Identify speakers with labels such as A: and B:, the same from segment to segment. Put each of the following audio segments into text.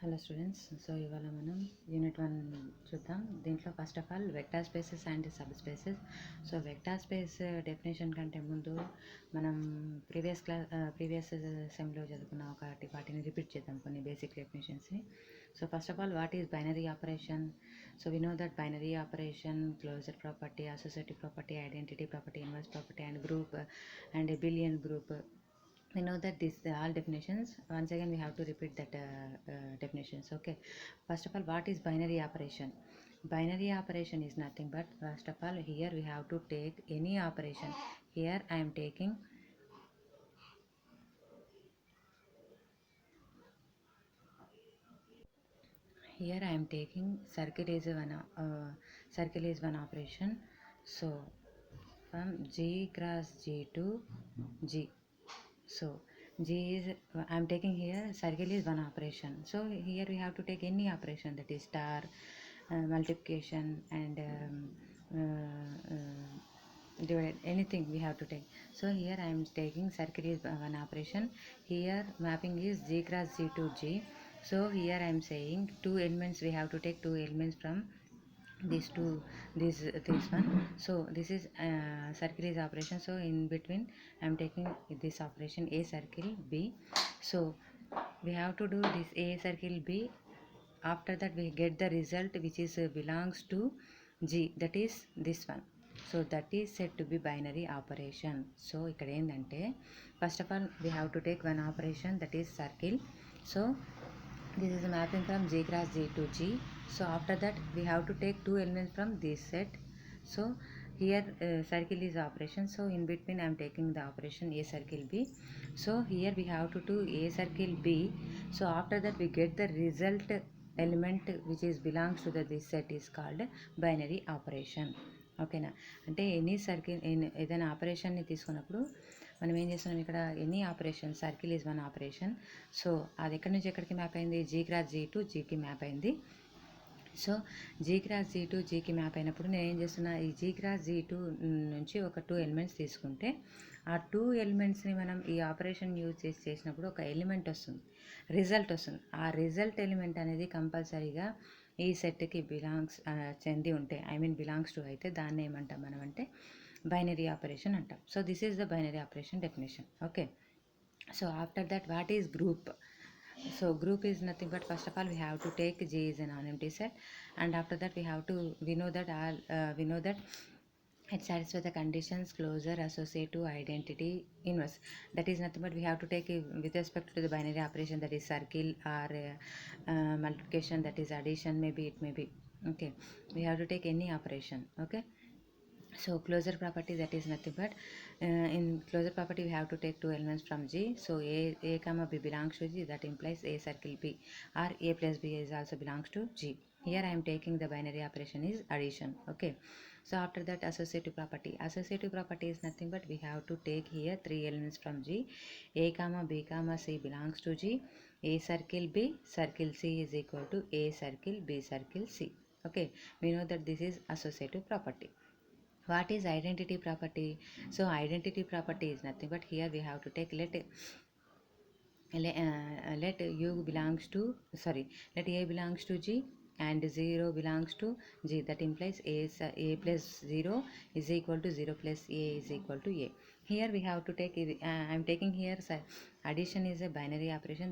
A: Hello students, so ఇవాళ మనం unit 1 చూద్దాం. దీంట్లో first of all vector spaces and sub spaces. So vector space definition కంటే ముందు మనం ప్రీవియస్ సెమ్లో చదువుకున్న వాటిని రిపీట్ చేద్దాం, కొన్ని బేసిక్ డెఫినేషన్స్ని. So first of all, what is binary operation? So we know that binary operation, closure property, associative property, identity property, inverse property and group and abelian group. We know that these all definitions. Once again we have to repeat that definitions. Okay, first of all, what is binary operation? Binary operation is nothing but, first of all, here we have to take any operation. Here I am taking circle is one operation. So from G cross G to G. So G is, I am taking here circle is one operation. So here we have to take any operation, that is star, multiplication and divide, anything we have to take. So here I am taking circle is one operation. Here mapping is G cross G to G. So here I am saying two elements, we have to take two elements from this one. So this is circle is operation. So in between I am taking this operation A circle B. So we have to do this A circle B. After that we get the result which is belongs to G, that is this one. So that is said to be binary operation. So ikkada endante, first of all we have to take one operation, that is circle. So this is a mapping from G cross G to G. So after that we have to take two elements from this set. So here circle is operation. So in between I am taking the operation A circle B. So here we have to do A circle B. So after that we get the result element which is belongs to this set is called binary operation. ఓకేనా? అంటే any circle, ఏదైనా ఆపరేషన్ని తీసుకున్నప్పుడు మనం ఏం చేస్తున్నాం, ఇక్కడ any operation, circle is one operation. So అది ఎక్కడి నుంచి ఎక్కడికి మ్యాప్ అయింది? జీ క్రాస్ జీ టు జీకి మ్యాప్ అయింది. So G cross G to జీకి మ్యాప్ అయినప్పుడు నేను ఏం చేస్తున్నా, ఈ జీ క్రాస్ జీ టూ నుంచి ఒక టూ ఎలిమెంట్స్ తీసుకుంటే ఆ టూ ఎలిమెంట్స్ని మనం ఈ ఆపరేషన్ యూజ్ చేసినప్పుడు ఒక ఎలిమెంట్ వస్తుంది, రిజల్ట్ వస్తుంది. ఆ రిజల్ట్ ఎలిమెంట్ అనేది కంపల్సరీగా ఈ సెట్కి చెంది ఉంటే, బిలాంగ్స్ టు అయితే దాన్ని ఏమంటాం మనం అంటే బైనరీ ఆపరేషన్ అంటాం. So this is the binary operation definition. Okay, so after that what is group? So group is nothing but, first of all we have to take G is an non-empty set, and after that we know that it satisfies the conditions closure, associative, identity, inverse. That is nothing but we have to take with respect to the binary operation, that is circle or multiplication, that is addition, maybe it may be. Okay, we have to take any operation. Okay, so closure property, that is nothing but in closure property we have to take two elements from G. So a comma B belongs to G, that implies A circle B, or A plus B is also belongs to G. Here I am taking the binary operation is addition. Okay, so after that associative property is nothing but we have to take here three elements from G. A comma B comma C belongs to G. A circle B circle C is equal to A circle B circle C. Okay, we know that this is associative property. What is identity property? So identity property is nothing but here we have to take let u belongs to let A belongs to G and 0 belongs to G. That implies A plus 0 is equal to 0 plus A is equal to A. Here we have to take I am taking here addition is a binary operation,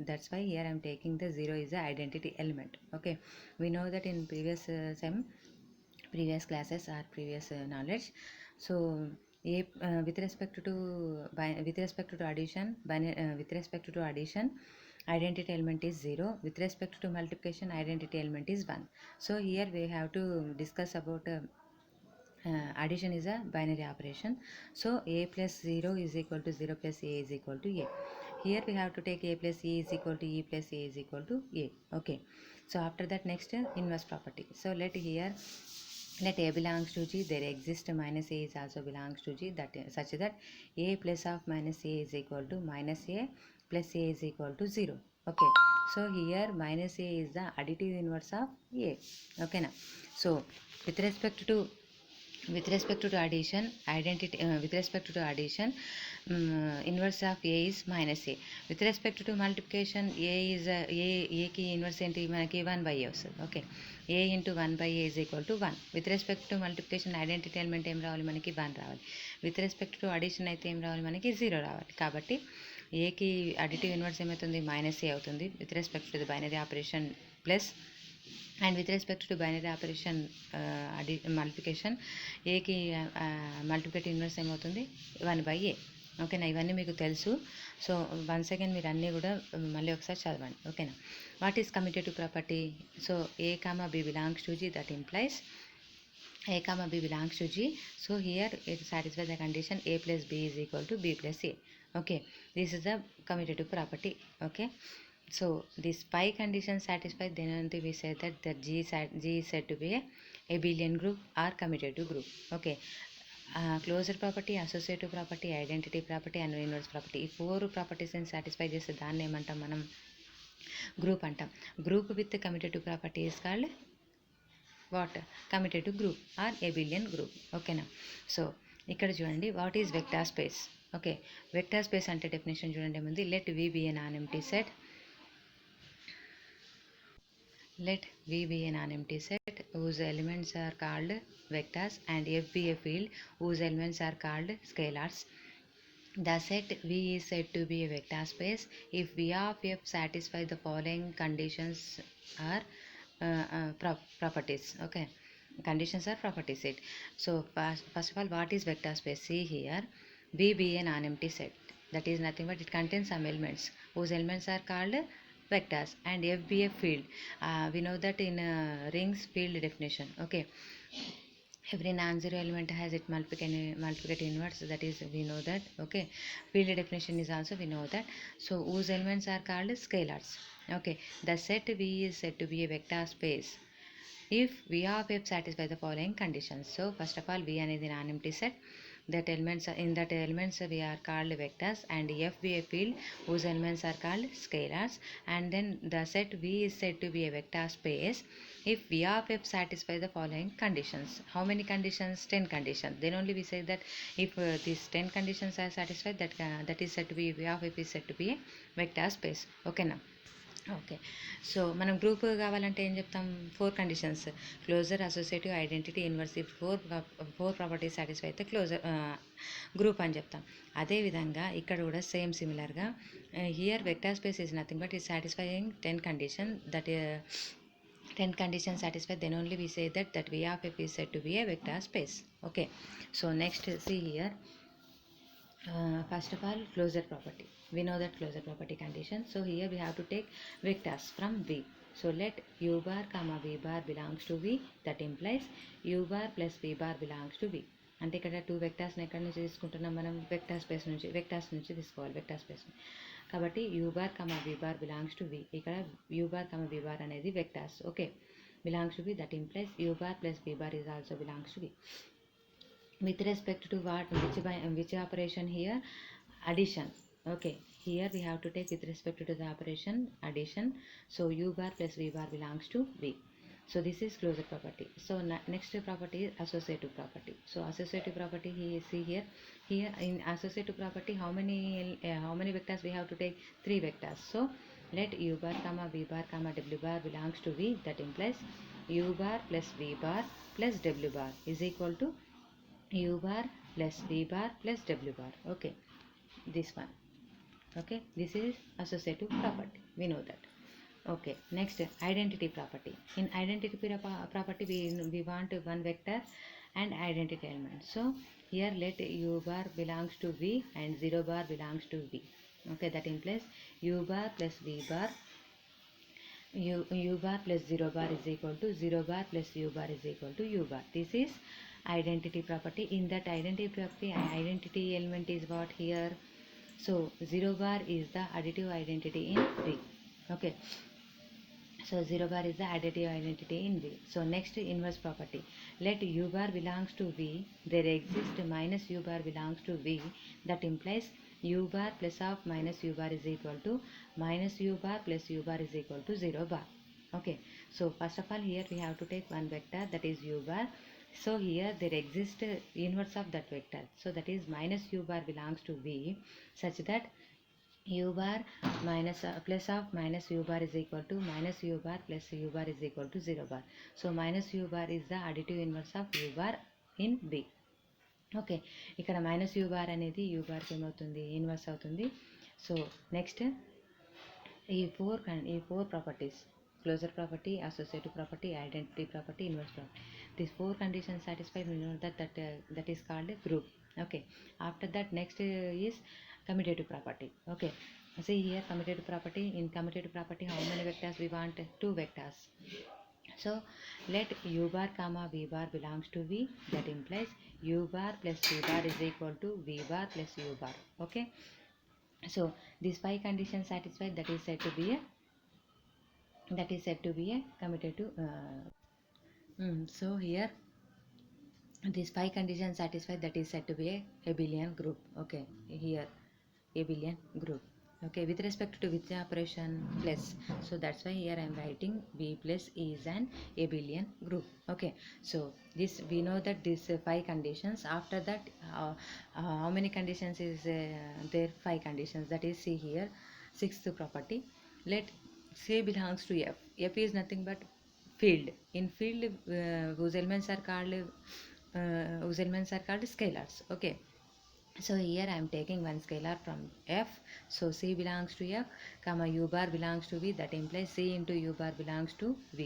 A: that's why here I am taking the 0 is a identity element. Okay, we know that in previous classes or previous knowledge. So with respect to addition, identity element is 0. With respect to multiplication, identity element is 1. So here we have to discuss about addition is a binary operation. So A plus 0 is equal to 0 plus A is equal to A. Here we have to take A plus E is equal to E plus A is equal to A. Okay, so after that next inverse property. So let A belongs to G, there exists minus A is also belongs to G, that such that A plus of minus A is equal to minus A plus A is equal to 0. Okay, so here minus A is the additive inverse of A. Okay, now so with respect to with respect to addition identity with respect to addition inverse of a is minus a. with respect to multiplication a is a కి inverse ఏంటి మనకి 1/a వస్తుంది. Okay, a into 1/a is equal to 1. With respect to multiplication identity element ఏం రావాలి మనకి 1 రావాలి. With respect to addition అయితే ఏం రావాలి మనకి 0 రావాలి. కాబట్టి ఏకి అడిటివ్ ఇన్వర్స్ ఏమవుతుంది మైనస్ ఏ అవుతుంది with respect to the binary operation plus. And with respect to binary operation multiplication ఏకి మల్టిప్లికేటివ్ ఇన్వర్స్ ఏమవుతుంది 1/a. ఓకేనా, ఇవన్నీ మీకు తెలుసు. సో వన్స్ అగైన్ మీరు అన్నీ కూడా మళ్ళీ ఒకసారి చదవండి. ఓకేనా, what is commutative property? So a, b belongs to g, that implies a, b belongs to g. So here it satisfies the condition a plus b is equal to b plus a. Okay, this is the commutative property. Okay, so this pi condition satisfied, then only we say that g is said to be a abelian group or commutative group. Okay, closure property, associative property, identity property and inverse property, ఈ 4 ప్రాపర్టీస్ని satisfy చేస్తే దాన్ని ఏమంటాం మనం group అంటాం. Group with commutative property is called what? Commutative group or abelian group. ఓకేనా, so ఇక్కడ చూడండి what is vector space. Okay, vector space అంటే డెఫినేషన్ చూడండి ఏముంది. Let V be a non empty set. Let V be a non-empty set whose elements are called vectors and F be a field whose elements are called scalars. The set V is said to be a vector space if V of F satisfies the following conditions or properties. Okay, conditions are properties set. So first of all, what is vector space? See here, V be a non-empty set. That is nothing but it contains some elements whose elements are called vectors and F be a field. We know that in rings field definition. Okay, every non-zero element has its multiplicative inverse, that is we know that. Okay, field definition is also we know that. So whose elements are called scalars. Okay, the set V is said to be a vector space if V of F satisfies the following conditions. So first of all, V అనేది non-empty set. That elements we are called vectors and F be a field whose elements are called scalars, and then the set V is said to be a vector space if V of F satisfies the following conditions. How many conditions? 10 conditions. Then only we say that if these 10 conditions are satisfied, that is said to be V of F is said to be a vector space. Okay now. Okay, so మనం group కావాలంటే ఏం చెప్తాం? 4 conditions: closure, associative, identity, inverse. ఈ four properties satisfy అయితే closure group అని చెప్తాం. అదేవిధంగా ఇక్కడ కూడా సేమ్ సిమిలర్గా here vector space is nothing but is satisfying 10 condition. That 10 conditions satisfied, then only we say that V of F is said to be a vector space. Okay, so next see here, first of all closure property. We know that closure property condition. So here we have to take vectors from V. So let u bar comma v bar belongs to V. That implies u bar plus v bar belongs to V. అంటే ఇక్కడ 2 వెక్టర్స్ని ఎక్కడి నుంచి తీసుకుంటున్నాం మనం? Vectors నుంచి తీసుకోవాలి vector space. కాబట్టి u bar comma v bar belongs to V. ఇక్కడ u bar comma v bar అనేది vectors. Okay, belongs to V. That implies u bar plus v bar is also belongs to V. With respect to what, which operation here? Addition. Okay, here we have to take with respect to the operation addition. So u bar plus v bar belongs to V. So this is closure property. So next property is associative property. So associative property, see here in associative property how many vectors we have to take? 3 vectors. So let u bar comma v bar comma w bar belongs to V. That implies u bar plus v bar plus w bar is equal to u bar plus v bar plus w bar. Okay, this one. Okay, this is associative property, we know that. Okay, next identity property. In identity property we want one vector and identity element. So here let u bar belongs to V and 0 bar belongs to V. Okay, that implies u bar plus v bar u bar plus 0 bar is equal to 0 bar plus u bar is equal to u bar. This is identity property. In that identity property, identity element is what here? So 0 bar is the additive identity in V. Okay, so 0 bar is the additive identity in V. So next inverse property. Let u bar belongs to V, there exists minus u bar belongs to V. That implies u bar plus of minus u bar is equal to minus u bar plus u bar is equal to 0 bar. Okay, so first of all here we have to take one vector, that is u bar, So here there exists inverse of that vector. So that is minus u bar belongs to V such that u bar minus plus of minus u bar is equal to minus u bar plus u bar is equal to 0 bar. So minus u bar is the additive inverse of u bar in V. Okay, ఇక్కడ minus u bar అనేది u బార్కి ఏమవుతుంది, inverse అవుతుంది. So next ఈ four properties, closure property, associative property, identity property, inverse property, these four conditions satisfied, we know that is called a group. Okay, after that next is commutative property. Okay, see here commutative property. In commutative property, how many vectors we want? Two vectors. So let u bar comma v bar belongs to V. That implies u bar plus v bar is equal to v bar plus u bar. Okay, so these five conditions satisfied, that is said to be a commutative. So here these five conditions satisfied, that is said to be a abelian group. Okay, here abelian group. Okay, with respect to which operation? Plus. So that's why here I am writing V plus is an abelian group. Okay, so this we know that these five conditions. After that how many conditions is there? Five conditions. That is, see here, sixth property. Let C belongs to F. F is nothing but field. In field whose elements are called scalars. Okay, so here I am taking one scalar from F. So C belongs to F, comma u bar belongs to V. That implies C into u bar belongs to V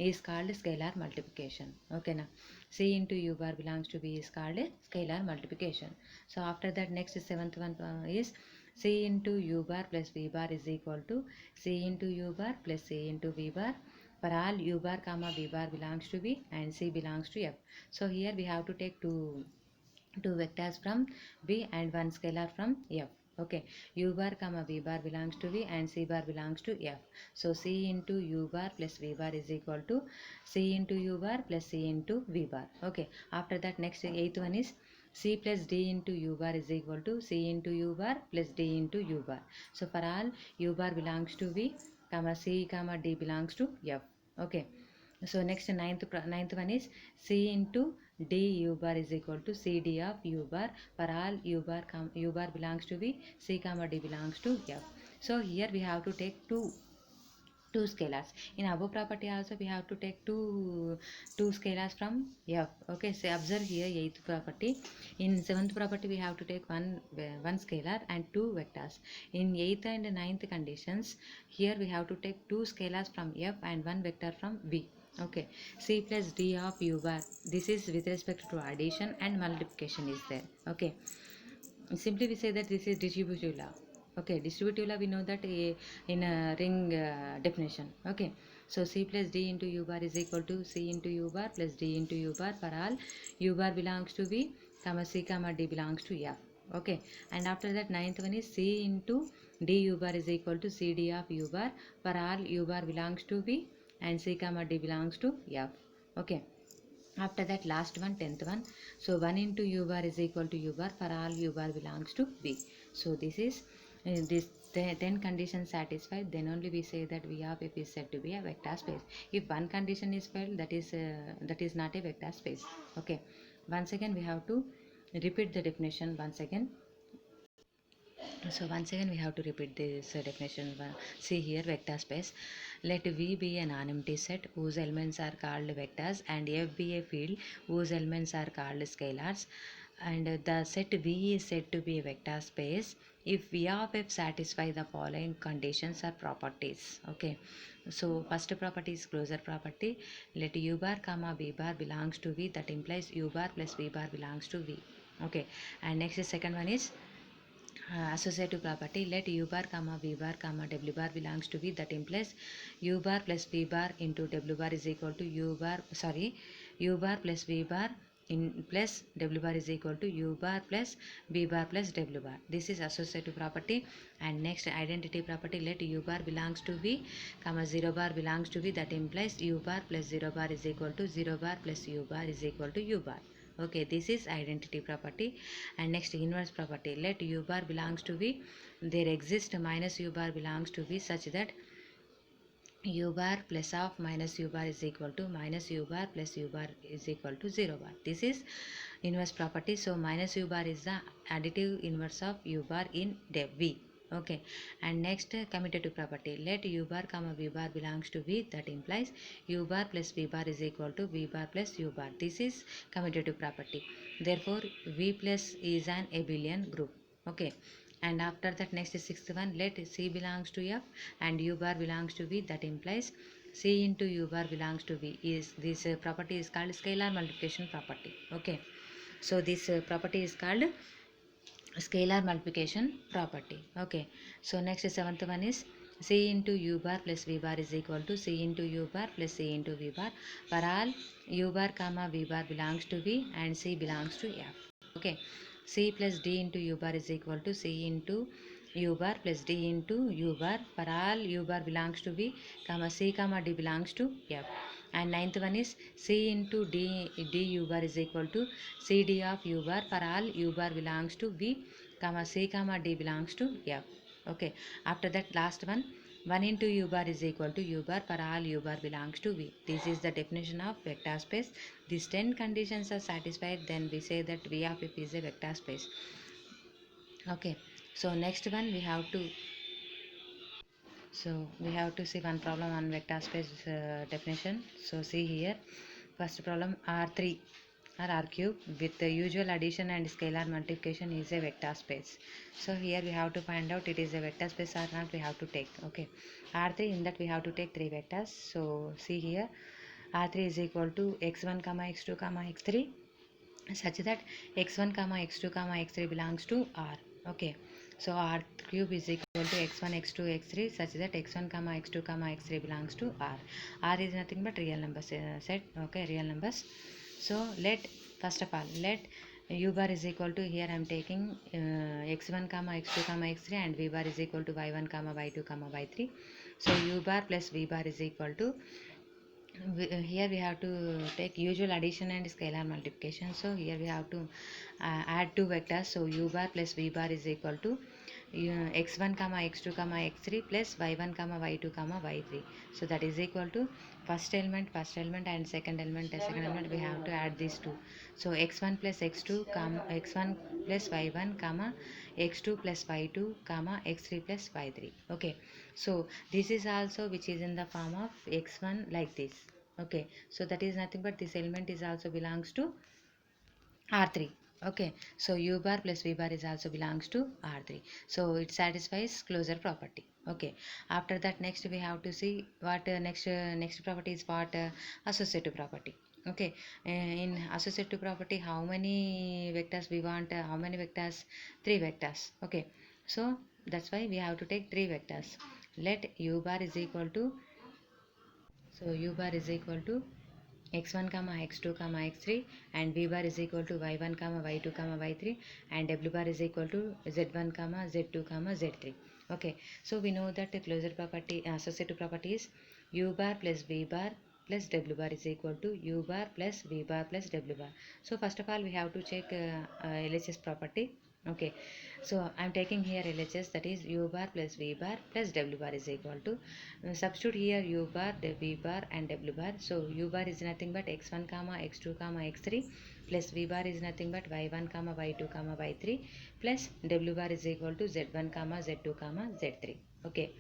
A: is called scalar multiplication. Okay, now C into u bar belongs to V is called scalar multiplication. So after that next seventh one is C into u bar plus V bar is equal to C into u bar plus C into V bar for all u bar comma V bar belongs to V and C belongs to F. So here we have to take two vectors from V and one scalar from F. Okay, u bar comma V bar belongs to V and C bar belongs to F. So C into u bar plus V bar is equal to C into u bar plus C into V bar. Okay, after that next eighth one is C plus D into u bar is equal to C into u bar plus D into u bar. So for all u bar belongs to V, comma C comma D belongs to F. Okay, so next ninth one is C into D u bar is equal to C D of u bar for all u bar belongs to V, C comma D belongs to F. So here we have to take two scalars. In above property also we have to take two scalars from F. Okay, so observe here eighth property. In seventh property we have to take one scalar and two vectors. In eighth and ninth conditions, here we have to take two scalars from F and one vector from V. Okay, C plus D of u bar, this is with respect to addition and multiplication is there. Okay, simply we say that this is distributive law. Okay, distributive law we know that in a ring definition. Okay, so C plus D into u bar is equal to C into u bar plus D into u bar for all u bar belongs to V, comma C comma D belongs to F. Okay, and after that ninth one is C into D u bar is equal to C D of u bar for all u bar belongs to V and C comma D belongs to F. Okay, after that last one, 10th one. So 1 into u bar is equal to u bar for all u bar belongs to V. So this is this 10 conditions satisfied, then only we say that V of F is said to be a vector space. If one condition is failed, that is not a vector space. Okay, once again we have to repeat the definition once again. So once again we have to repeat this definition. See here, vector space. Let V be a non-empty set whose elements are called vectors and F be a field whose elements are called scalars, and the set V is said to be a vector space if V of F satisfy the following conditions or properties. Okay, so first property is closure property. Let u bar comma V bar belongs to V. That implies u bar plus V bar belongs to V. Okay, and next second one is associative property. Let u bar comma v bar comma w bar belongs to V. That implies u bar plus v bar into w bar is equal to u bar plus v bar in plus w bar is equal to u bar plus v bar plus w bar. This is associative property. And next identity property. Let u bar belongs to V, comma 0 bar belongs to V. That implies u bar plus 0 bar is equal to 0 bar plus u bar is equal to u bar. Okay, this is identity property. And next inverse property. Let u bar belongs to V, there exists minus u bar belongs to V such that u bar plus of minus u bar is equal to minus u bar plus u bar is equal to 0 bar. This is inverse property. So minus u bar is the additive inverse of u bar in V. Okay, and next commutative property, let u bar comma v bar belongs to V, that implies u bar plus v bar is equal to v bar plus u bar. This is commutative property. Therefore V plus is an abelian group. Okay, and after that next is sixth one, let C belongs to F and u bar belongs to V, that implies C into u bar belongs to V. Is this property is called scalar multiplication property. Okay, so this property is called scalar multiplication property. Okay, so next seventh one is C into u bar plus v bar is equal to C into u bar plus C into v bar for all u bar comma v bar belongs to V and C belongs to F. Okay, C plus D into u bar is equal to C into u bar plus D into u bar for all u bar belongs to V comma C comma D belongs to F. And ninth one is C into D u bar is equal to C D of u bar for all u bar belongs to V comma C comma D belongs to F. Okay, after that last one, 1 into u bar is equal to u bar for all u bar belongs to V. This is the definition of vector space. These 10 conditions are satisfied, then we say that V of F is a vector space. Okay, so next one we have to see one problem on vector space definition. So see here, first problem, R3 or R cube with the usual addition and scalar multiplication is a vector space. So here we have to find out it is a vector space or not, we have to take. Okay, R3, in that we have to take 3 vectors. So see here, R3 is equal to x1 comma x2 comma x3 such that x1 comma x2 comma x3 belongs to R. Okay, so R cube is equal to x1 x2 x3 such that x1 comma x2 comma x3 belongs to R. R is nothing but real numbers set. Okay, real numbers. So let, first of all, let u bar is equal to, here I am taking x1 comma x2 comma x3 and v bar is equal to y1 comma y2 comma y3. So u bar plus v bar is equal to, here we have to take usual addition and scalar multiplication. So here we have to add two vectors. So u bar plus v bar is equal to x1 comma x2 comma x3 plus y1 comma y2 comma y3. So that is equal to first element and second element we have to add these two. So x1 plus x2 comma x1 plus y1 comma x2 plus y2 comma x3 plus y3. Okay, so this is also which is in the form of x1 like this. Okay, so that is nothing but this element is also belongs to R3. Okay, so u bar plus v bar is also belongs to R3. So it satisfies closure property. Okay, after that next we have to see what next property is what associative property. Okay, in associative property how many vectors we want, how many vectors, 3 vectors. Okay, so that's why we have to take 3 vectors. Let u bar is equal to, so u bar is equal to x1 comma x2 comma x3 and v bar is equal to y1 comma y2 comma y3 and w bar is equal to z1 comma z2 comma z3. Okay, so we know that the closure property, associative property is u bar plus v bar plus w bar is equal to u bar plus v bar plus w bar. So first of all we have to check LHS property. Okay, so I'm taking here LHS, that is u bar plus v bar plus w bar is equal to, substitute here u bar, v bar and w bar. So u bar is nothing but x1 comma x2 comma x3 plus v bar is nothing but y1 comma y2 comma y3 plus w bar is equal to z1 comma z2 comma z3. Okay,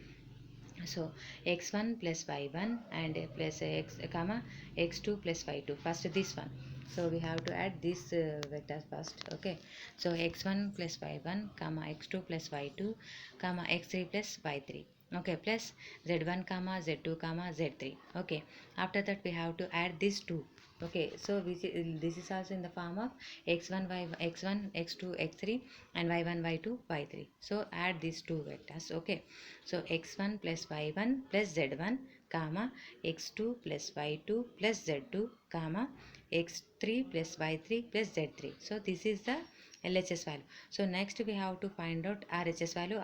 A: so x1 plus y1 and plus x comma x2 plus y2, first this one. So we have to add this vectors first. Okay, so x1 plus y1 comma x2 plus y2 comma x3 plus y3. Okay, plus z1 comma z2 comma z3. Okay, after that we have to add these two. Okay, so this is also in the form of x1 x1 x2 x3 and y1 y2 y3. So add these two vectors. Okay, so x1 plus y1 plus z1 comma x2 plus y2 plus z2 comma x3 plus y3 plus z3. So this is the LHS value. So next we have to find out RHS value.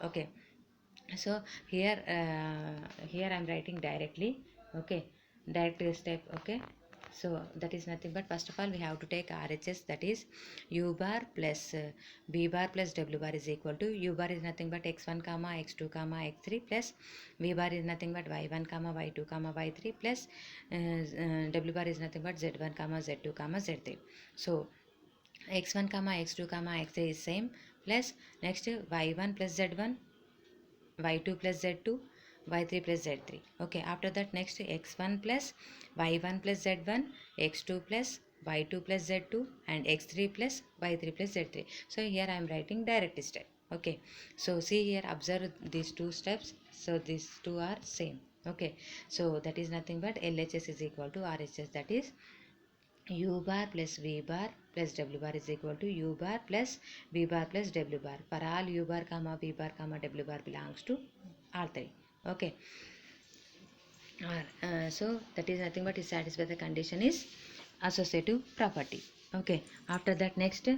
A: Okay, so here I am writing directly. Okay, direct step. Okay, So that is nothing but, first of all we have to take RHS, that is u bar plus b bar plus w bar is equal to, u bar is nothing but x1 comma x2 comma x3 plus v bar is nothing but y1 comma y2 comma y3 plus w bar is nothing but z1 comma z2 comma z3. So x1 comma x2 comma x3 is same, plus next y1 plus z1, y2 plus z2, y3 plus z3. Okay, after that next x1 plus y1 plus z1, x2 plus y2 plus z2, and x3 plus y3 plus z3. So here I am writing direct step. Okay, so see here, observe these two steps, so these two are same. Okay, so that is nothing but LHS is equal to RHS, that is u bar plus v bar plus w bar is equal to u bar plus v bar plus w bar, for all u bar comma v bar comma w bar belongs to R3. Okay, so that is nothing but is satisfy the condition is associative property. Okay, after that next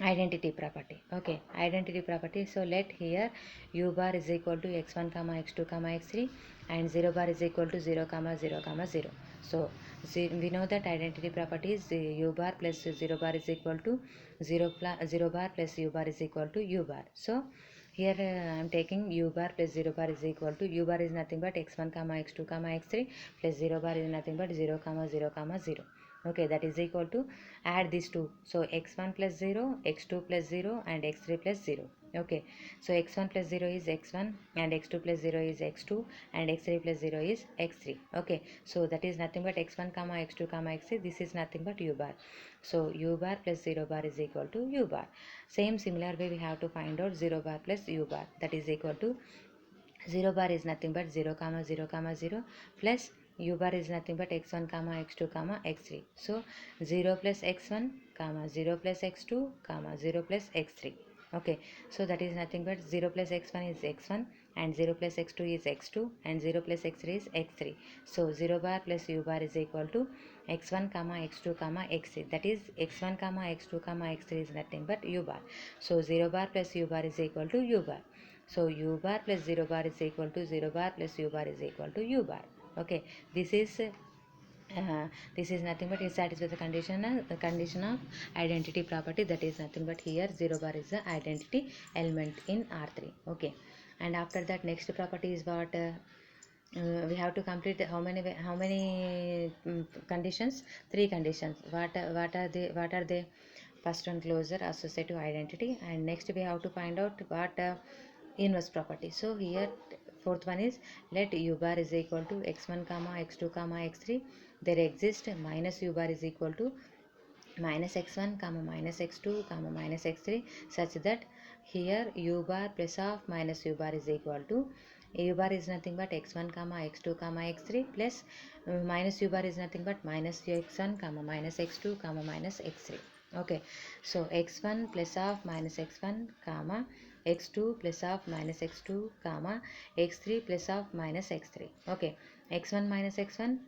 A: identity property. Okay, identity property, so let here u bar is equal to x1 comma x2 comma x3 and 0 bar is equal to 0 comma 0 comma 0. So we know that identity property is u bar plus 0 bar is equal to 0 bar plus u bar is equal to u bar. So here I am taking u bar plus 0 bar is equal to, u bar is nothing but x1 comma x2 comma x3 plus 0 bar is nothing but 0 comma 0 comma 0. Okay, that is equal to, add these two, so x1 plus 0, x2 plus 0 and x3 plus 0. Okay, so x1 plus 0 is x1 and x2 plus 0 is x2 and x3 plus 0 is x3. Okay, so that is nothing but x1 comma x2 comma x3, this is nothing but u bar. So u bar plus 0 bar is equal to u bar. Same similar way we have to find out 0 bar plus u bar, that is equal to 0 bar is nothing but 0 comma 0 comma 0 plus u bar is nothing but x1 comma x2 comma x3. So 0 plus x1 comma 0 plus x2 comma 0 plus x3. Okay, so that is nothing but 0 plus x1 is x1 and 0 plus x2 is x2 and 0 plus x3 is x3. So 0 bar plus u bar is equal to x1 comma x2 comma x3, that is x1 comma x2 comma x3 is nothing but u bar. So 0 bar plus u bar is equal to u bar. So u bar plus 0 bar is equal to 0 bar plus u bar is equal to u bar. Okay, this is this is nothing but is satisfies the condition of identity property, that is nothing but here 0 bar is the identity element in R3. Okay, and after that next property is what, we have to complete how many conditions, three conditions. What are they? First one, closure, associative, identity, and next we have to find out what inverse property. So here fourth one is, let u bar is equal to x1 comma x2 comma x3, there exists minus u bar is equal to minus x1 comma minus x2 comma minus x3, such that here u bar plus of minus u bar is equal to, u bar is nothing but x1 comma x2 comma x3 plus minus u bar is nothing but minus x1 comma minus x2 comma minus x3. Okay, so x1 plus of minus x1 comma x2 plus of minus x2 comma x3 plus of minus x3. Okay, x1 minus x1,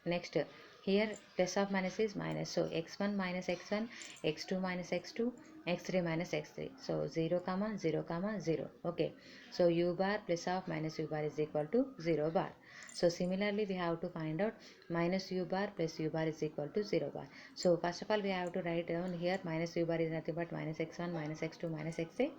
A: next here plus of minus is minus, so x1 minus x1, x2 minus x2, x3 minus x3, so 0 comma 0 comma 0. Okay, so u bar plus of minus u bar is equal to 0 bar. So similarly we have to find out minus u bar plus u bar is equal to 0 bar. So first of all we have to write down here minus u bar is nothing but minus x1 minus x2 minus x3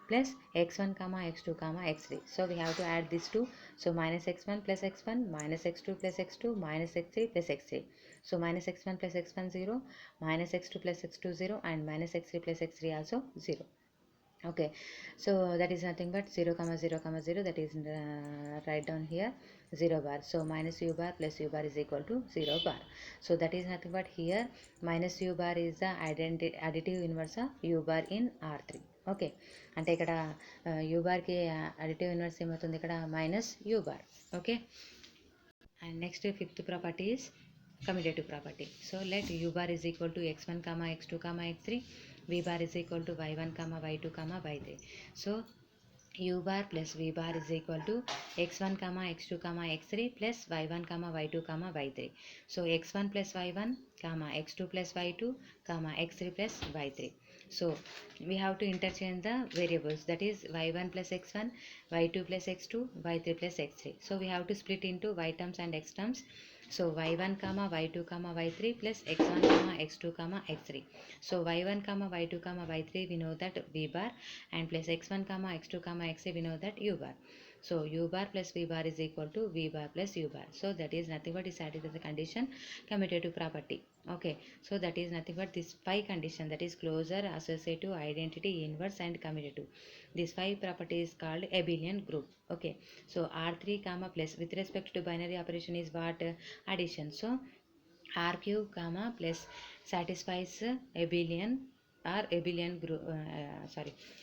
A: plus x1 comma x2 comma x3. So we have to add these two. So minus x1 plus x1 minus x2 plus x2 minus x3 plus x3. So minus x1 plus x1 0, minus x2 plus x2 0, and minus x3 plus x3 also 0. Okay, so that is nothing but 0 comma 0 comma 0, that is write down here 0 bar. So minus u bar plus u bar is equal to 0 bar. So that is nothing but here minus u bar is the additive inverse of u bar in R3. Okay, అంటే ఇక్కడ you బార్కి additive inverse ఏమవుతుంది, ఇక్కడ minus u bar. Okay, and next fifth property is commutative property. So let you bar is equal to x1 comma x2 comma x3, v bar is equal to y1 comma y2 comma y3. So u bar plus v bar is equal to x1 comma x2 comma x3 plus y1 comma y2 comma y3. So x1 plus y1 comma x2 plus y2 comma x3 plus y3. So we have to interchange the variables, that is y1 plus x1, y2 plus x2, y3 plus x3. So we have to split into y terms and x terms. So y1 comma y2 comma y3 plus x1 comma x2 comma x3. So y1 comma y2 comma y3 we know that v bar, and plus x1 comma x2 comma x3 we know that u bar. So u bar plus v bar is equal to v bar plus u bar. So that is nothing but is satisfies the condition commutative property. Okay, so that is nothing but this 5 condition, that is closure, associative, identity, inverse and commutative. This 5 property is called abelian group. Okay, so R3 comma plus with respect to binary operation is what? Addition. So R cube comma plus satisfies abelian or abelian group.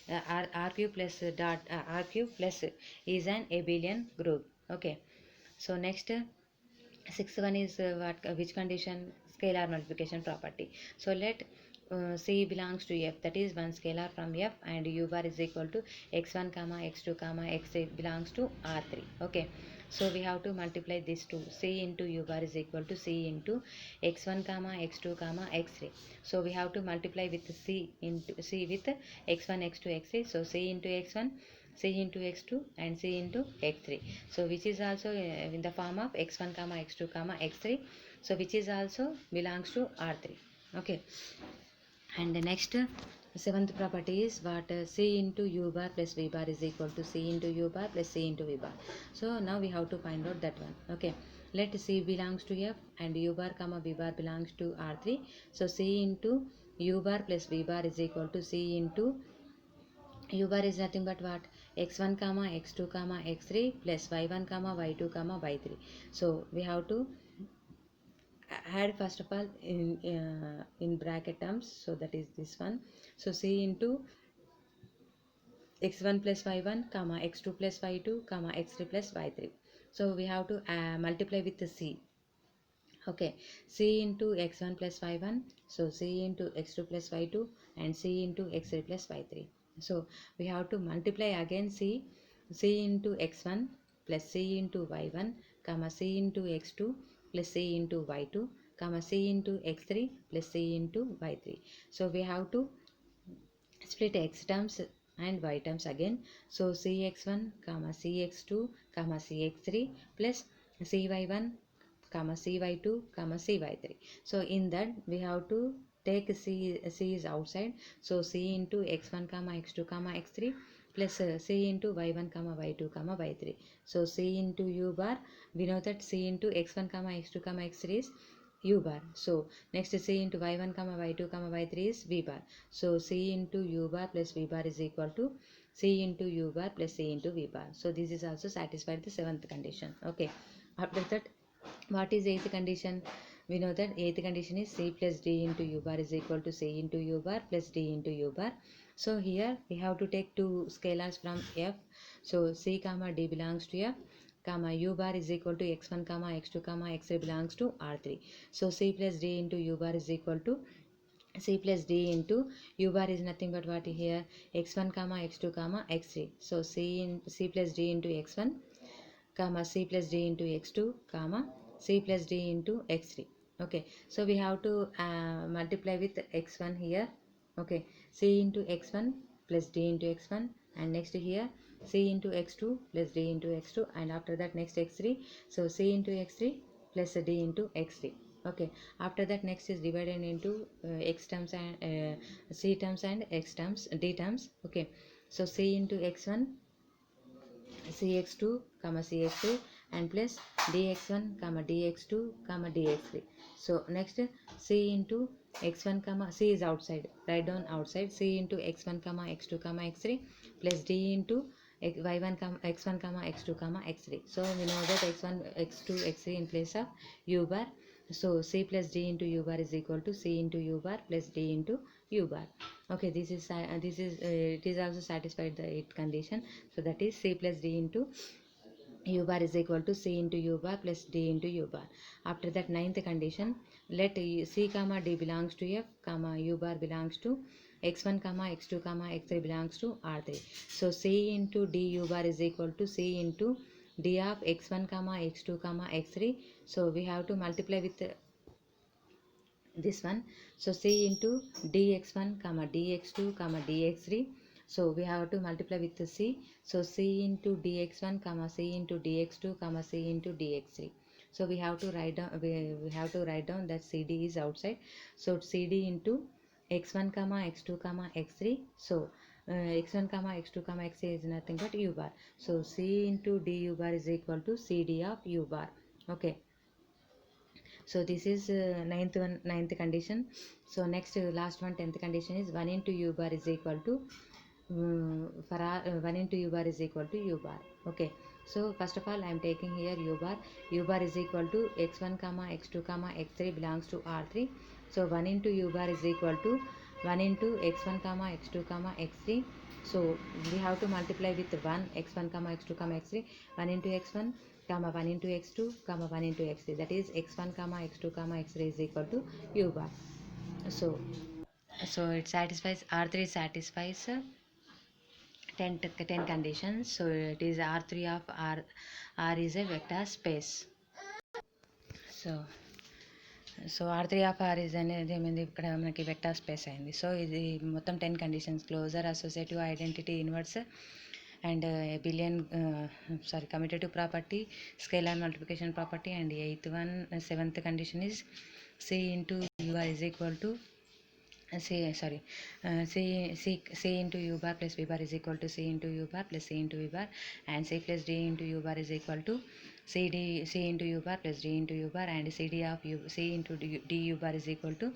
A: R cube plus dot R cube plus is an abelian group. Okay, so next sixth one is which condition? Scalar multiplication property. So let C belongs to F, that is one scalar from F, and u bar is equal to x1 comma x2 comma x3 belongs to R3. Okay, so we have to multiply this two. C into u bar is equal to C into x1 comma x2 comma x3. So we have to multiply with C into C with x1 x2 x3. So C into x1, C into x2 and C into x3. So which is also in the form of x1 comma x2 comma x3. So which is also belongs to R3. Okay, and the next seventh property is what? C into u bar plus v bar is equal to C into u bar plus C into v bar. So now we have to find out that one. Okay, let C belongs to F and u bar comma v bar belongs to R3. So C into u bar plus v bar is equal to C into u bar is nothing but what? X1 comma x2 comma x3 plus y1 comma y2 comma y3. So we have to add first of all in bracket terms. So that is this one. So C into x1 plus y1 comma x2 plus y2 comma x3 plus y3. So we have to multiply with the C. Okay, C into x1 plus y1. So C into x2 plus y2 and C into x3 plus y3. So we have to multiply again C into x1 plus C into y1 comma C into x2 plus C into y2 comma C into x3 plus C into y3. So we have to split x terms and y terms again. So cx1 comma cx2 comma cx3 plus cy1 comma cy2 comma cy3. So in that we have to take c is outside. So c into x1 comma x2 comma x3 plus c into y1 comma y2 comma y3. So c into u bar, we know that c into x1 comma x2 comma x3 is u bar. So next c into y1 comma y2 comma y3 is v bar. So c into u bar plus v bar is equal to c into u bar plus c into v bar. So this is also satisfied the seventh condition. Okay, after that what is eighth condition? We know that eighth condition is c plus d into u bar is equal to c into u bar plus d into u bar. So here we have to take two scalars from F. So c comma d belongs to F comma u bar is equal to x1 comma x2 comma x3 belongs to R3. So c plus d into u bar is equal to c plus d into u bar is nothing but what here? X1 comma x2 comma x3. So c plus d into x1 comma c plus d into x2 comma c plus d into x3. Okay, so we have to multiply with x1 here. Okay, c into x1 plus d into x1, and next here c into x2 plus d into x2, and after that next x3. So c into x3 plus d into x3. Okay, after that next is divided into x terms and c terms and x terms, d terms. Okay, so c into x1 cx2 comma cx3 and plus dx1 comma dx2 comma dx3. So next c into x1 comma c is outside, write down outside. C into x1 comma x2 comma x3 plus d into y1 comma x1 comma x2 comma x3. So we know that x1 x2 x3 in place of u bar. So c plus d into u bar is equal to c into u bar plus d into u bar. Okay, this is it is also satisfied the eighth condition. So that is c plus d into u bar is equal to c into u bar plus d into u bar. After that ninth condition, let c comma d belongs to f comma u bar belongs to x1 comma x2 comma x3 belongs to R3. So C into d u bar is equal to C into d of x1 comma x2 comma x3. So we have to multiply with this one. So C into dx1 comma dx2 comma dx3. So we have to multiply with the C. So C into dx1 comma C into dx2 comma C into dx3. So we have to write down, we have to write down that CD is outside. So CD into x1 comma x2 comma x3. So x1 comma x2 comma x3 is nothing but u bar. So C into d u bar is equal to CD of u bar. Okay. So this is ninth condition. So next last one, 10th condition is 1 into u bar is equal to 1 into u bar is equal to u bar. Okay. So first of all, I am taking here u bar. U bar is equal to x1 comma x2 comma x3 belongs to R3. So 1 into u bar is equal to 1 into x1 comma x2 comma x3. So we have to multiply with 1 x1 comma x2 comma x3. 1 into x1 comma 1 into x2 comma 1 into x3, that is x1 comma x2 comma x3 is equal to u bar. So it satisfies, R3 satisfies 10 conditions. So it is R3 of R is a vector space. So R3 of R is అనేది ఏమైంది ఇక్కడ మనకి vector space అయింది. So ఇది మొత్తం 10 conditions, closure, associative, identity, inverse and abelian commutative property, scalar multiplication property, and seventh condition is C into U is equal to C into u bar plus v bar is equal to C into u bar plus C into v bar, and C plus D into u bar is equal to C into u bar plus D into u bar, and CD of C into D u bar is equal to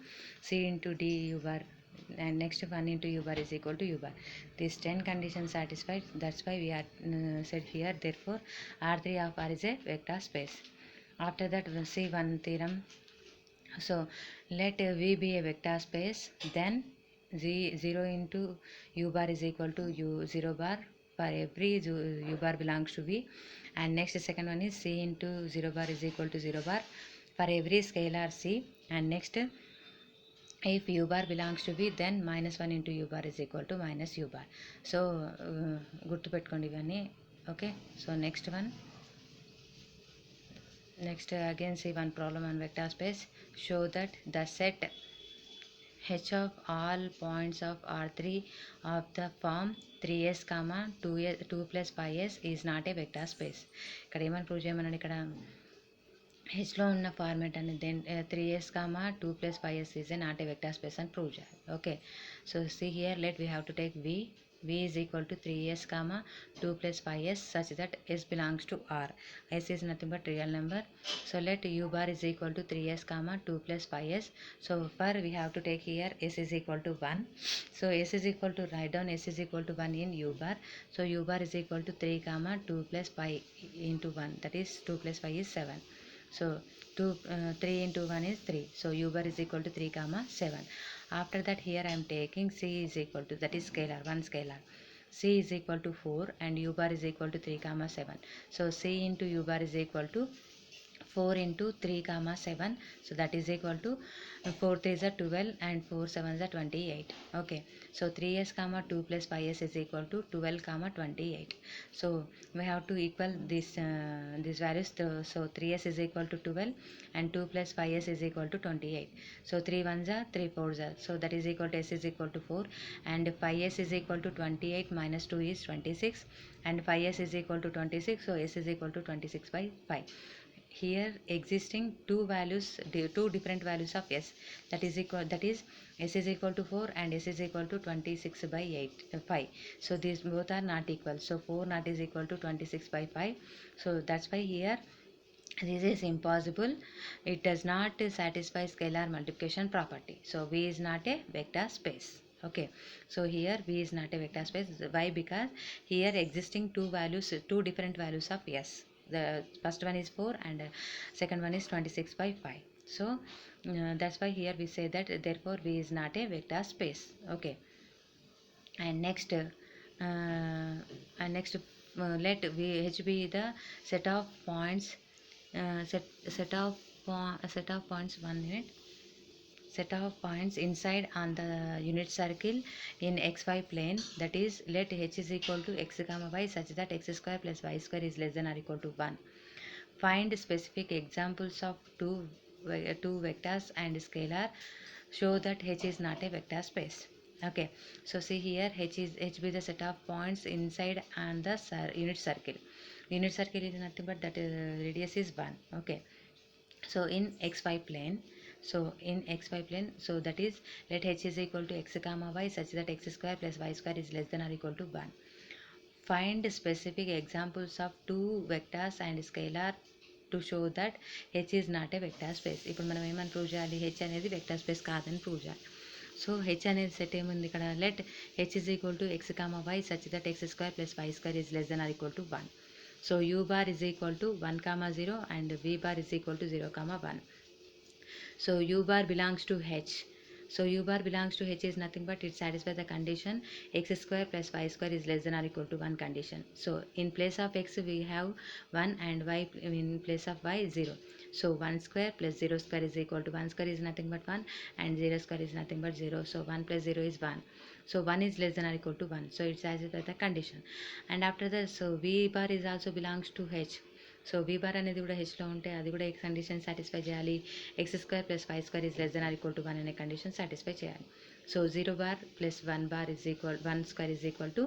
A: C into D u bar, and next 1 into u bar is equal to u bar. These 10 conditions satisfied. That's why we are said here, therefore R3 of R is a vector space. After that, we'll see one theorem. So let V be a vector space, then 0 into u bar is equal to 0 bar for every u bar belongs to V, and next second one is C into 0 bar is equal to 0 bar for every scalar C, and next if u bar belongs to V, then -1 into u bar is equal to minus u bar. So గుర్తుపెట్టుకోండి ఇవన్నీ. Okay, so next again see one problem on vector space. Show that the set H of all points of R3 of the form 3s, 2 plus 5s is not a vector space. ఇక్కడ ఏమని prove చేయమన్నాడు, ఇక్కడ హెచ్లో ఉన్న format అనేది then 3s, 2 plus 5s is a not a vector space అని prove చేయాలి. Okay, so see here, let we have to take V is equal to 3s, 2 plus 5s such that s belongs to R. S is nothing but real number. So let u bar is equal to 3s, 2 plus 5s. So for we have to take here s is equal to 1. So s is equal to, write down s is equal to 1 in u bar. So u bar is equal to 3, 2 plus 5 into 1, that is 2 plus 5 is 7. So 3 into 1 is 3. So u bar is equal to 3, 7. After that, here I am taking C is equal to, that is scalar, one scalar. C is equal to 4 and u bar is equal to 3, 7. So C into u bar is equal to 4 into 3, 7. So that is equal to 4 3s are 12 and 4 7s are 28. Okay, so 3s, 2 plus 5s is equal to 12, 28. So we have to equal these values. So 3s is equal to 12 and 2 plus 5s is equal to 28. So 3 1s are 3 4s are, so that is equal to s is equal to 4, and 5s is equal to 28 minus 2 is 26, and 5s is equal to 26. So s is equal to 26 by 5. Here existing two different values of s, that is s is equal to 4 and s is equal to 26 by 5. So these both are not equal. So 4 not is equal to 26 by 5. So that's why here this is impossible. It does not satisfy scalar multiplication property. So V is not a vector space. Okay, so here V is not a vector space. Why? Because here existing two different values of s. The first one is 4 and second one is 26 by 5. So that's why here we say that therefore V is not a vector space. Okay, and next let H be the set of points, set of points, 1 minute. set of points inside on the unit circle in xy plane, that is let h is equal to x comma y such that x square plus y square is less than or equal to 1. Find specific examples of two vectors and scalar. Show that h is not a vector space. Okay, so see here, h be the set of points inside on the unit circle. Unit circle is nothing but that radius is 1. Okay, so in xy plane, so that is let h is equal to x comma y such that x square plus y square is less than or equal to 1. Find specific examples of two vectors and scalar to show that h is not a vector space. ఇప్పుడు మనం ఏమని prove చేయాలి, h అనేది vector space కాదని prove చేయాలి. So H అనేది set ఏముంది ఇక్కడ, let H is equal to x comma y such that x square plus y square is less than or equal to 1. So u bar is equal to 1 comma 0 and v bar is equal to 0 comma 1. So u bar belongs to h. So u bar belongs to h is nothing but it satisfies the condition x square plus y square is less than or equal to 1 condition. So in place of x we have 1 and y in place of y 0. So 1 square plus 0 square is equal to 1 square is nothing but 1 and 0 square is nothing but 0. So 1 plus 0 is 1. So 1 is less than or equal to 1. So it satisfies the condition. And after that, so v bar is also belongs to h. So v bar అనేది కూడా హెచ్లో ఉంటే అది కూడా a condition satisfy చేయాలి, x square plus y square is less than or equal to 1 అనే condition satisfy చేయాలి. So 0 bar plus 1 bar is equal 1 square is equal to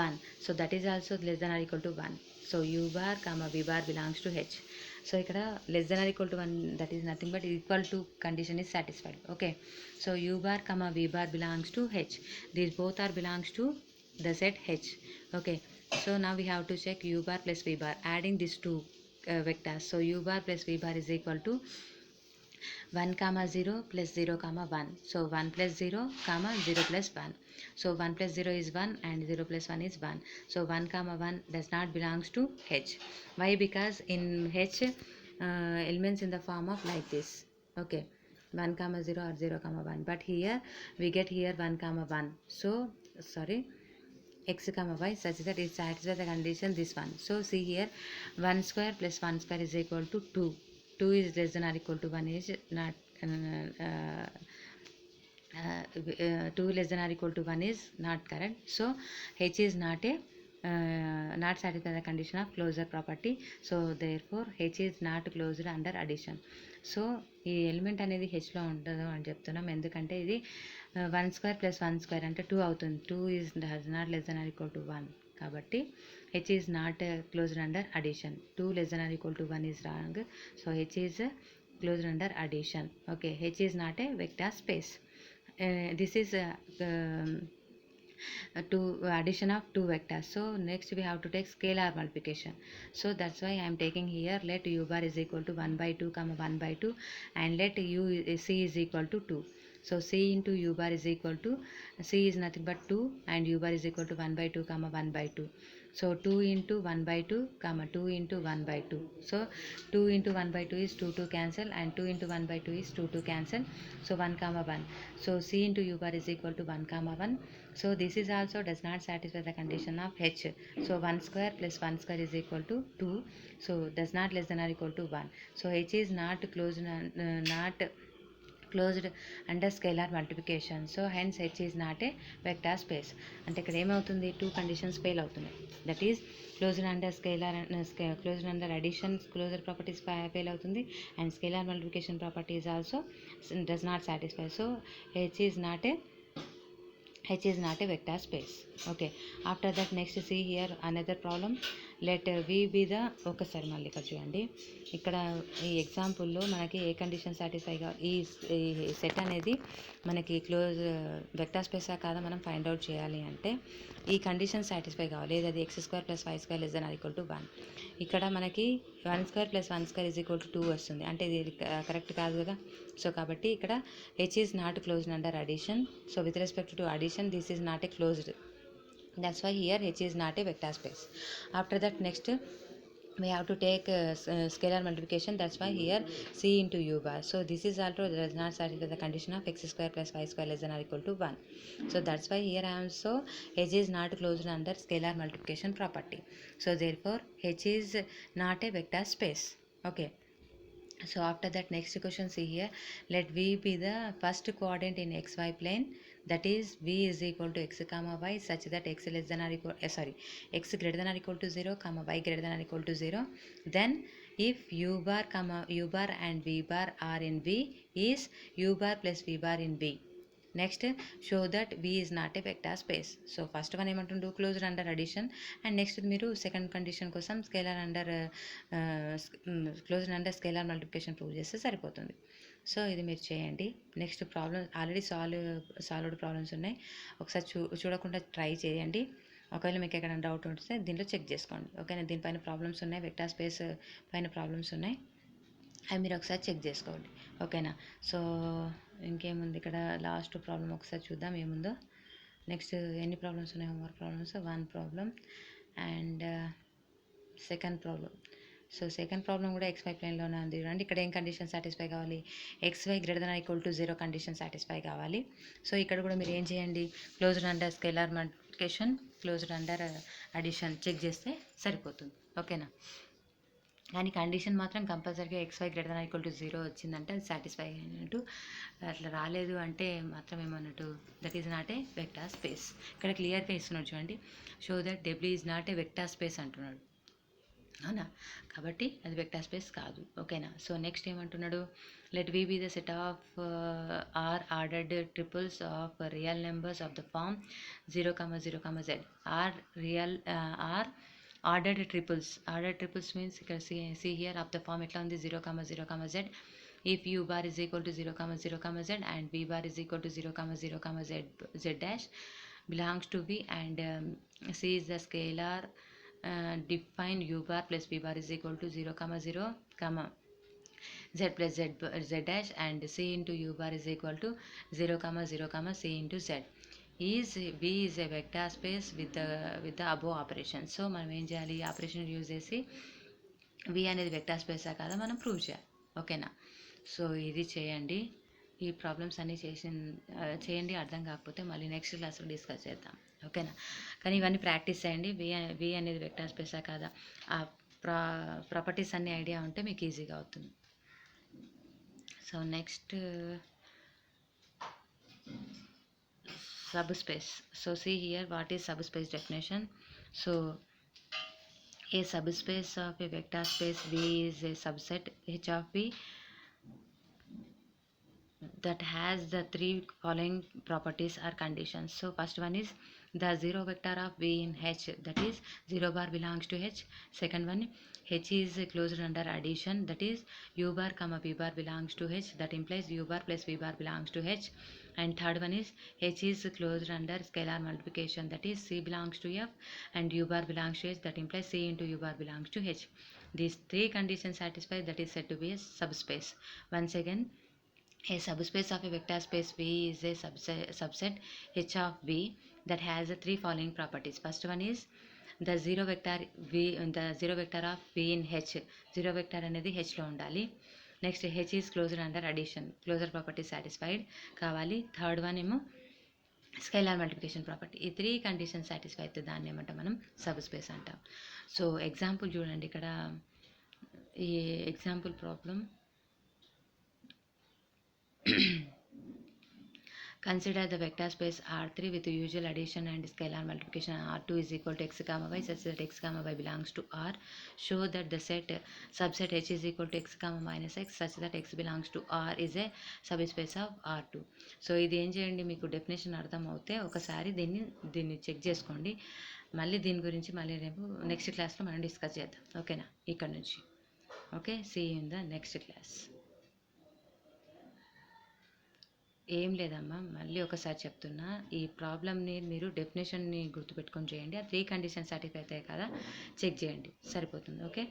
A: 1. So that is also less than or equal to 1. So u bar comma v bar belongs to h. So ఇక్కడ less than or equal to 1 that is nothing but equal to condition is satisfied. Okay, so u bar comma v bar belongs to h. These both are belongs to the set h. Okay, so now we have to check u bar plus v bar, adding these two vectors. So u bar plus v bar is equal to 1 comma 0 plus 0 comma 1. So 1 plus 0 comma 0 plus 1. So 1 plus 0 is 1 and 0 plus 1 is 1. So 1 comma 1 does not belongs to h. Why? Because in h elements in the form of like this. Okay, 1 comma 0 or 0 comma 1, but here we get here 1 comma 1. So sorry, x comma y such that it satisfies the condition this one. So see here, 1 square plus 1 square is equal to 2. 2 is less than or equal to 1 is not 2 less than or equal to 1 is not correct. So h is not a not satisfy the condition of closure property. So therefore h is not closed under addition. So ఈ element అనేది హెచ్లో ఉండదు అని చెప్తున్నాం, ఎందుకంటే ఇది 1 square plus 1 square అంటే 2 అవుతుంది. 2 is not less than or equal to 1 కాబట్టి H is not closed under addition. 2 less than or equal to 1 is wrong. So H is closed under addition. Okay, H is not a vector space. This is to addition of two vectors. So next we have to take scalar multiplication. So that's why I am taking here let u bar is equal to 1 by 2 comma 1 by 2 and let c is equal to 2. So c into u bar is equal to, c is nothing but 2 and u bar is equal to 1 by 2 comma 1 by 2. So 2 into 1 by 2 comma 2 into 1 by 2. So 2 into 1 by 2 is 2 cancel and 2 into 1 by 2 is 2 cancel. So 1 comma 1. So c into u bar is equal to 1 comma 1. So this is also does not satisfy the condition of h. So 1 square plus 1 square is equal to 2. So does not less than or equal to 1. So h is not closed under scalar multiplication. So hence h is not a vector space. అంటే ఇక్కడ ఏమవుతుంది, two conditions fail అవుతున్నాయి. That is closed under scalar, closed under addition closure properties fail అవుతుంది and scalar multiplication properties also does not satisfy. So h is not a vector space. Okay, after that next see here another problem. Let V be the, ఒకసారి మళ్ళీ ఇక్కడ చూడండి, ఇక్కడ ఈ ఎగ్జాంపుల్లో మనకి ఏ condition సాటిస్ఫైగా ఈ set అనేది మనకి క్లోజ్ వెక్టర్ స్పేసా కాదా మనం ఫైండ్ అవుట్ చేయాలి అంటే ఈ కండిషన్ సాటిస్ఫై కావాలి. లేదు అది x square plus y square less than or equal to 1. ఇక్కడ మనకి 1 square plus 1 square is equal to 2 వస్తుంది, అంటే ఇది కరెక్ట్ కాదు కదా. సో కాబట్టి ఇక్కడ H is not closed under addition. So with respect to addition this is not A closed. That's why here h is not a vector space. After that next we have to take scalar multiplication. That's why here c into u bar. So this is also does not satisfy the condition of x square plus y square less than or equal to 1. So that's why here also h is not closed under scalar multiplication property. So therefore h is not a vector space. Okay, So after that, next question, see here, let V be the first quadrant in xy plane, that is V is equal to x comma y such that x less than or equal x greater than or equal to 0 comma y greater than or equal to 0. Then if u bar and v bar are in V, is u bar plus v bar in V. Next show that V is not a vector space. So first one ఏమంటుండు, closed under addition, and next మీరు second condition కోసం scalar under closed under scalar multiplication prove చేస్తే సరిపోతుంది. So ఇది మీరు చేయండి. Next problem already solved problems ఉన్నాయి, ఒకసారి చూడకుండా ట్రై చేయండి. ఒకవేళ మీకు ఎక్కడైనా డౌట్ ఉంటే దీంట్లో చెక్ చేసుకోండి. ఓకేనా, దీనిపైన ప్రాబ్లమ్స్ ఉన్నాయి, వెక్టార్ స్పేస్ పైన ప్రాబ్లమ్స్ ఉన్నాయి, అవి మీరు ఒకసారి చెక్ చేసుకోండి. ఓకేనా. సో ఇంకేముంది ఇక్కడ, లాస్ట్ ప్రాబ్లం ఒకసారి చూద్దాం ఏముందో. నెక్స్ట్ ఎన్ని ప్రాబ్లమ్స్ ఉన్నాయి, homework problems 1 problem and second problem. So second problem కూడా XY ప్లేన్లోనే ఉంది చూడండి. ఇక్కడ ఏం కండిషన్ సాటిస్ఫై కావాలి, XY greater than or equal to 0 condition satisfy కావాలి. సో ఇక్కడ కూడా మీరు ఏం చేయండి, closed under scalar multiplication, closed under addition check చేస్తే సరిపోతుంది. ఓకేనా. కానీ కండిషన్ మాత్రం కంపల్సరీగా XY greater than or equal to 0 వచ్చిందంటే అది సాటిస్ఫై అయినట్టు, అట్లా రాలేదు అంటే మాత్రం ఏమన్నట్టు, that is not a vector space. ఇక్కడ క్లియర్గా ఇస్తున్నాడు చూడండి, show that W is not a vector space అంటున్నాడు. అవునా, కాబట్టి అది వెక్టార్ స్పేస్ కాదు. ఓకేనా. సో నెక్స్ట్ ఏమంటున్నాడు, let V be the set of all ordered triples of real numbers of the form 0, 0, z. All ordered triples. Ordered triples means ఇక్కడ see here of the form ఎట్లా ఉంది, 0, 0, z. If u bar is equal to 0, 0, z and v bar is equal to 0, 0, z dash belongs to V, and C is the scalar, define u bar plus v bar is equal to 0, 0, z plus z dash, and C into u bar is equal to 0, 0, c into z. Is V is a vector space with the above operation. So మనం ఏం చేయాలి, operation use చేసి V అనేది vector స్పేసా కాదా మనం prove చేయాలి. ఓకేనా. So ఇది చేయండి, ఈ ప్రాబ్లమ్స్ అన్నీ చేయండి. అర్థం కాకపోతే మళ్ళీ నెక్స్ట్ క్లాస్లో డిస్కస్ చేద్దాం. ఓకేనా. కానీ ఇవన్నీ ప్రాక్టీస్ చేయండి. V అనేది వెక్టార్ స్పేసా కాదా, ఆ ప్రాపర్టీస్ అన్ని ఐడియా ఉంటే మీకు ఈజీగా అవుతుంది. So next subspace. So see here what is subspace definition. So a subspace of a vector space V is a subset H of V that has the 3 following properties or conditions. So first one is the 0 vector of V in H, that is 0 bar belongs to H. Second one, H is closed under addition, that is u bar comma v bar belongs to H, that implies u bar plus v bar belongs to H. And third one is H is closed under scalar multiplication, that is C belongs to F and u bar belongs to H, that implies C into u bar belongs to H. These 3 conditions satisfied, that is said to be a subspace. Once again, a subspace of a vector space V is a subset H of V that has the 3 following properties. First one is the 0 vector of V in H. 0 vector అనేది H లో ఉండాలి. Next H is closed under addition, closure property satisfied కావాలి. Third one ఏమో scalar multiplication property. ఈ 3 condition satisfy అయితే దాన్ని ఏమంటాం మనం, సబ్ స్పేస్ అంటాం. సో ఎగ్జాంపుల్ చూడండి, ఇక్కడ ఈ example problem, consider the vector space R3 with the usual addition and scalar multiplication. R2 is equal to x comma y such that x comma y belongs to R. Show that the subset H is equal to x comma minus x such that x belongs to R is a subspace of R2. So ఇది ఏం చేయండి, మీకు definition అర్థం అవుతే ఒకసారి దీన్ని check చేసుకోండి. మళ్ళీ దీని గురించి మళ్ళీ రేపు నెక్స్ట్ క్లాస్లో మనం డిస్కస్ చేద్దాం. ఓకేనా, ఇక్కడ నుంచి. Okay, see you in the next class. ఏం లేదమ్మా, మళ్ళీ ఒకసారి చెప్తున్నా, ఈ ప్రాబ్లమ్ని మీరు డెఫినేషన్ని గుర్తుపెట్టుకొని చేయండి. ఆ 3 కండిషన్స్ సాటిస్ఫై అవుతాయి కదా చెక్ చేయండి, సరిపోతుంది. ఓకే.